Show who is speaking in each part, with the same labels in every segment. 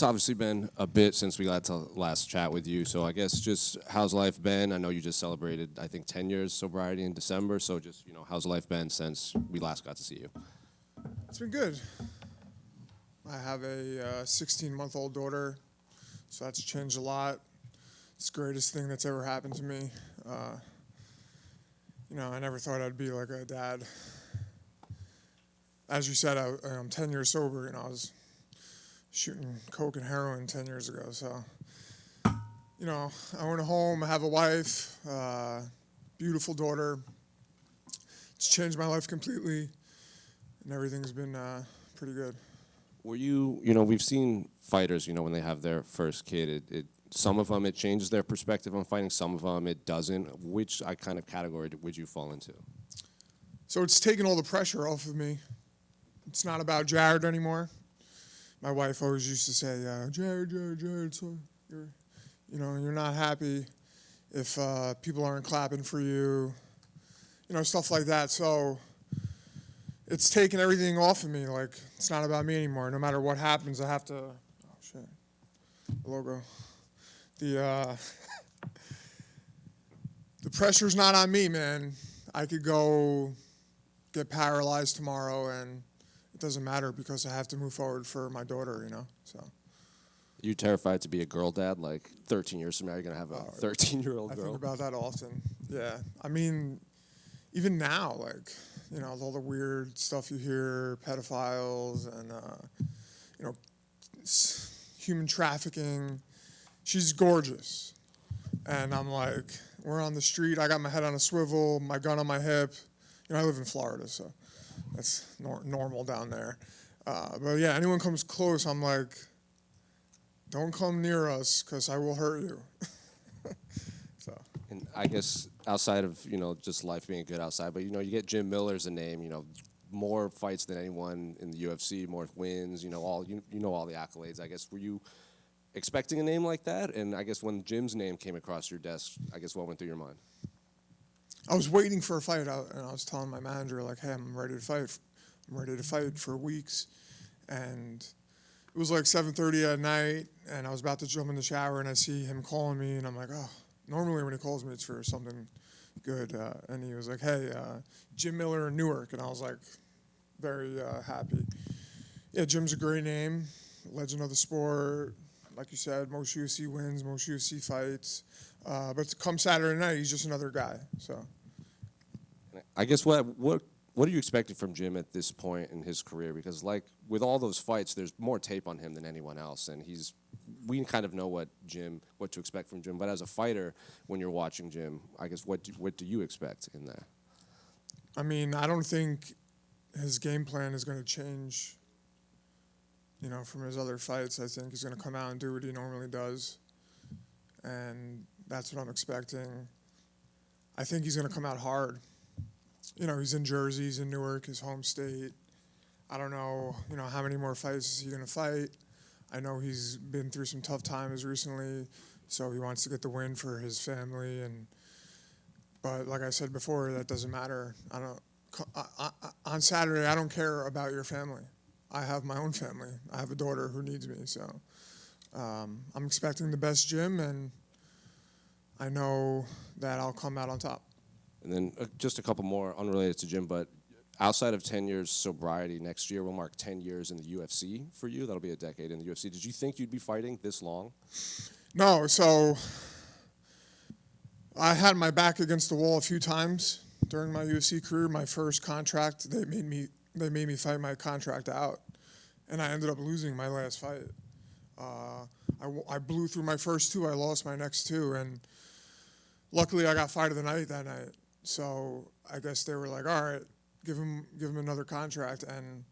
Speaker 1: It's obviously been a bit since we got to last chat with you, so I guess just how's life been? I know you just celebrated, I think, 10 years sobriety in December, so just, how's life been since we last got to see you?
Speaker 2: It's been good. I have a 16-month-old daughter, so that's changed a lot. It's the greatest thing that's ever happened to me. I never thought I'd be like a dad. As you said, I'm 10 years sober, I was shooting coke and heroin 10 years ago. So, I own a home, I have a wife, beautiful daughter. It's changed my life completely, and everything's been pretty good.
Speaker 1: Were you, we've seen fighters, when they have their first kid, some of them, it changes their perspective on fighting. Some of them, it doesn't. Which kind of category would you fall into?
Speaker 2: So it's taken all the pressure off of me. It's not about Jared anymore. My wife always used to say, Jared, so you're not happy if people aren't clapping for you, stuff like that. So it's taken everything off of me. Like, it's not about me anymore. No matter what happens, I have to, oh shit, the logo. The pressure's not on me, man. I could go get paralyzed tomorrow, and it doesn't matter because I have to move forward for my daughter, So.
Speaker 1: You terrified to be a girl dad? Like 13 years from now, you're gonna have a 13-year-old girl.
Speaker 2: I think about that often. Yeah, I mean, even now, like, all the weird stuff you hear, pedophiles and human trafficking. She's gorgeous. And I'm like, we're on the street. I got my head on a swivel, my gun on my hip. I live in Florida, so that's normal down there. But yeah, anyone comes close, I'm like, don't come near us because I will hurt you. So.
Speaker 1: And I guess outside of, just life being good outside, but, you get Jim Miller's a name, more fights than anyone in the UFC, more wins, all the accolades. I guess, were you expecting a name like that? And I guess when Jim's name came across your desk, I guess what went through your mind?
Speaker 2: I was waiting for a fight, and I was telling my manager, like, hey, I'm ready to fight. I'm ready to fight for weeks. And it was like 7:30 at night, and I was about to jump in the shower, and I see him calling me, and I'm like, oh, normally when he calls me, it's for something good. And he was like, hey, Jim Miller in Newark. And I was like, very happy. Yeah, Jim's a great name, legend of the sport. Like you said, most UFC wins, most UFC fights. But come Saturday night, he's just another guy. So,
Speaker 1: I guess what are you expecting from Jim at this point in his career? Because like with all those fights, there's more tape on him than anyone else, and we kind of know what to expect from Jim. But as a fighter, when you're watching Jim, I guess what do you expect in there?
Speaker 2: I mean, I don't think his game plan is going to change. From his other fights. I think he's going to come out and do what he normally does. And that's what I'm expecting. I think he's going to come out hard. He's in Jersey, he's in Newark, his home state. I don't know, how many more fights is he going to fight. I know he's been through some tough times recently, so he wants to get the win for his family. But like I said before, that doesn't matter. On Saturday, I don't care about your family. I have my own family. I have a daughter who needs me, so I'm expecting the best Jim, and I know that I'll come out on top.
Speaker 1: And then just a couple more unrelated to Jim, but outside of 10 years sobriety, next year will mark 10 years in the UFC for you. That'll be a decade in the UFC. Did you think you'd be fighting this long?
Speaker 2: No, so I had my back against the wall a few times during my UFC career. My first contract, they made me fight my contract out, and I ended up losing my last fight. I blew through my first two. I lost my next two, and luckily I got fight of the night that night. So I guess they were like, all right, give him another contract, and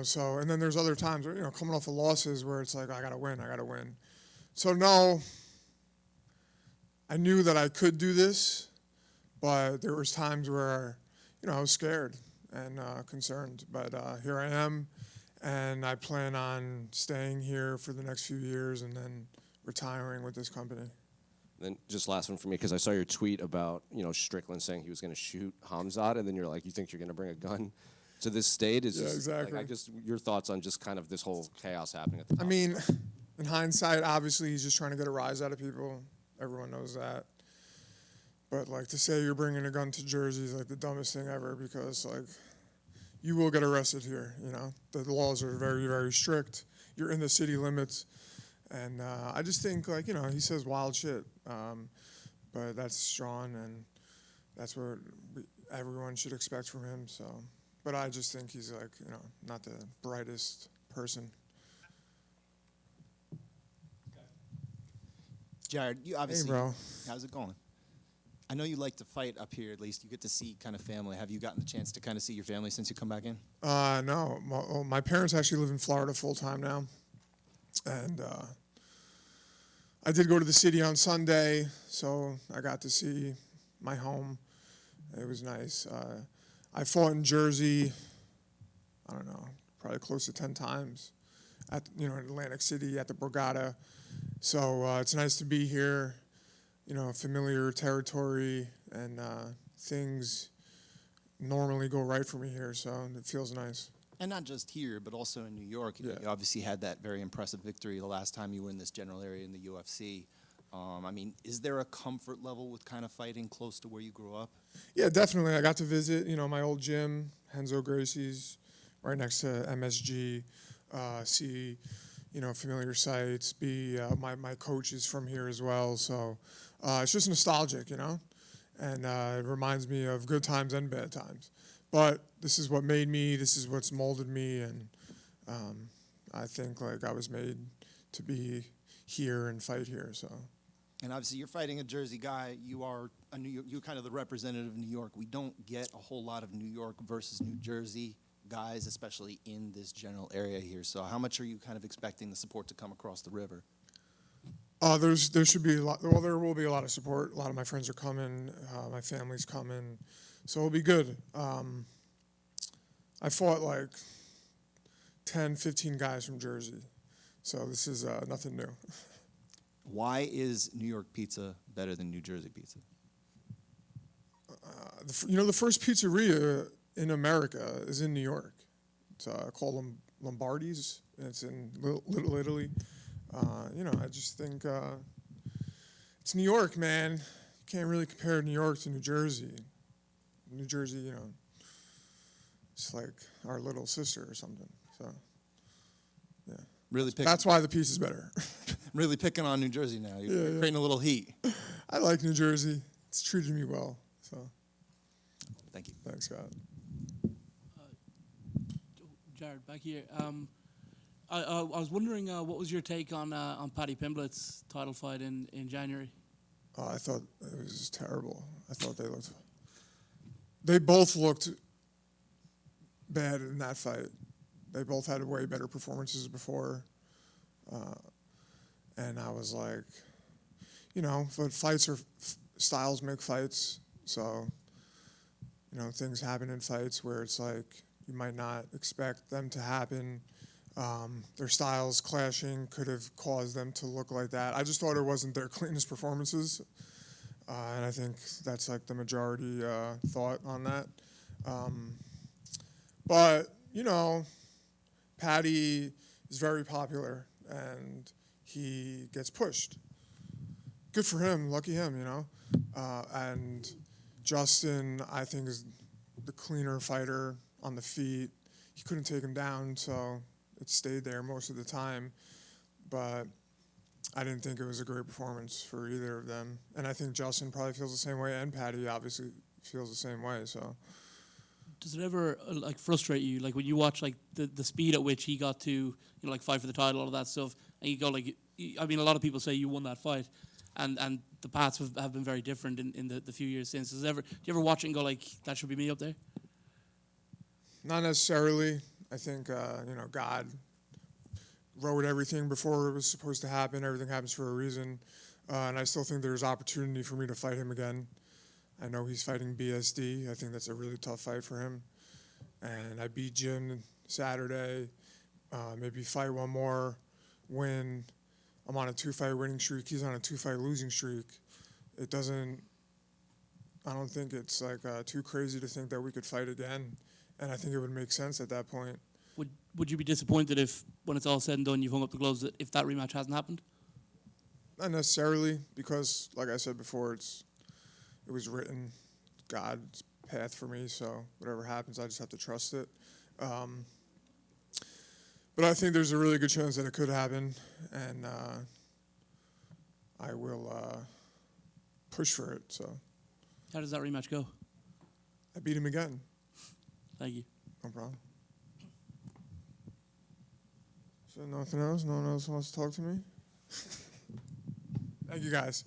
Speaker 2: So and then there's other times where coming off of losses where it's like I gotta win. So no, I knew that I could do this, but there was times where I was scared and concerned, but here I am, and I plan on staying here for the next few years and then retiring with this company.
Speaker 1: Then just last one for me, because I saw your tweet about Strickland saying he was going to shoot Hamzat, and then you're like, you think you're going to bring a gun to this state? Is
Speaker 2: Yeah,
Speaker 1: just,
Speaker 2: exactly.
Speaker 1: Like, I guess your thoughts on just kind of this whole chaos happening at the top.
Speaker 2: I mean, in hindsight, obviously he's just trying to get a rise out of people. Everyone knows that. But like to say you're bringing a gun to Jersey is like the dumbest thing ever, because like you will get arrested here. You know, the laws are very, very strict. You're in the city limits, and I just think like, you know, he says wild shit, but that's Sean, and that's what everyone should expect from him. So, but I just think he's like, you know, not the brightest person.
Speaker 3: Jared, you obviously,
Speaker 2: Hey, bro.
Speaker 3: how's it going? I know you like to fight up here. At least you get to see kind of family. Have you gotten the chance to kind of see your family since you come back in?
Speaker 2: No. My parents actually live in Florida full time now, and I did go to the city on Sunday, so I got to see my home. It was nice. I fought in Jersey, I don't know, probably close to 10 times at, you know, in Atlantic City at the Borgata. So it's nice to be here, you know, familiar territory, and things normally go right for me here, so it feels nice.
Speaker 3: And not just here, but also in New York.
Speaker 2: Yeah.
Speaker 3: You obviously had that very impressive victory the last time you were in this general area in the UFC. I mean, is there a comfort level with kind of fighting close to where you grew up?
Speaker 2: Yeah, definitely. I got to visit, you know, my old gym, Henzo Gracie's, right next to MSG, see, you know, familiar sights, my coach is from here as well, so it's just nostalgic, you know, and it reminds me of good times and bad times. But this is what made me, this is what's molded me, and I think, like, I was made to be here and fight here, so.
Speaker 3: And obviously, you're fighting a Jersey guy. You are a New York, you're kind of the representative of New York. We don't get a whole lot of New York versus New Jersey guys, especially in this general area here. So how much are you kind of expecting the support to come across the river?
Speaker 2: There should be a lot. Well, there will be a lot of support. A lot of my friends are coming. My family's coming, so it'll be good. I fought like 10, 15 guys from Jersey, so this is nothing new.
Speaker 3: Why is New York pizza better than New Jersey pizza?
Speaker 2: You know, the first pizzeria in America is in New York. It's called Lombardi's, and it's in Little Italy. You know, I just think it's New York, man. You can't really compare New York to New Jersey. New Jersey, you know, it's like our little sister or something. So, yeah.
Speaker 3: Really
Speaker 2: That's why the pizza's better.
Speaker 3: really picking on New Jersey now. You're creating a little heat.
Speaker 2: I like New Jersey. It's treated me well. So,
Speaker 3: Thank you.
Speaker 2: thanks, God.
Speaker 4: Jared, back here. I was wondering, what was your take on Paddy Pimblett's title fight in January?
Speaker 2: I thought it was terrible. I thought they both looked bad in that fight. They both had way better performances before. And I was like, you know, but styles make fights. So, you know, things happen in fights where it's like you might not expect them to happen. Their styles clashing could have caused them to look like that. I just thought it wasn't their cleanest performances. And I think that's like the majority thought on that. But, you know, Paddy is very popular and he gets pushed. Good for him, lucky him, you know. And Justin, I think, is the cleaner fighter on the feet. He couldn't take him down, so it stayed there most of the time. But I didn't think it was a great performance for either of them. And I think Justin probably feels the same way, and Paddy obviously feels the same way, so.
Speaker 4: Does it ever like frustrate you, like when you watch like the speed at which he got to, you know, like fight for the title, all of that stuff, and you go like, I mean, a lot of people say you won that fight, and the paths have been very different in the few years since. Do you ever watch it and go like, that should be me up there?
Speaker 2: Not necessarily. I think, you know, God wrote everything before it was supposed to happen. Everything happens for a reason. And I still think there's opportunity for me to fight him again. I know he's fighting BSD. I think that's a really tough fight for him. And I beat Jim Saturday. Maybe fight one more, win. I'm on a 2-fight winning streak. He's on a 2-fight losing streak. I don't think it's like too crazy to think that we could fight again and I think it would make sense at that point.
Speaker 4: Would you be disappointed if, when it's all said and done, you've hung up the gloves, if that rematch hasn't happened?
Speaker 2: Not necessarily, because like I said before, it was written, God's path for me. So whatever happens, I just have to trust it. But I think there's a really good chance that it could happen, and I will push for it. So
Speaker 4: How does that rematch go?
Speaker 2: I beat him again.
Speaker 4: Thank you.
Speaker 2: No problem. So nothing else? No one else wants to talk to me? Thank you, guys.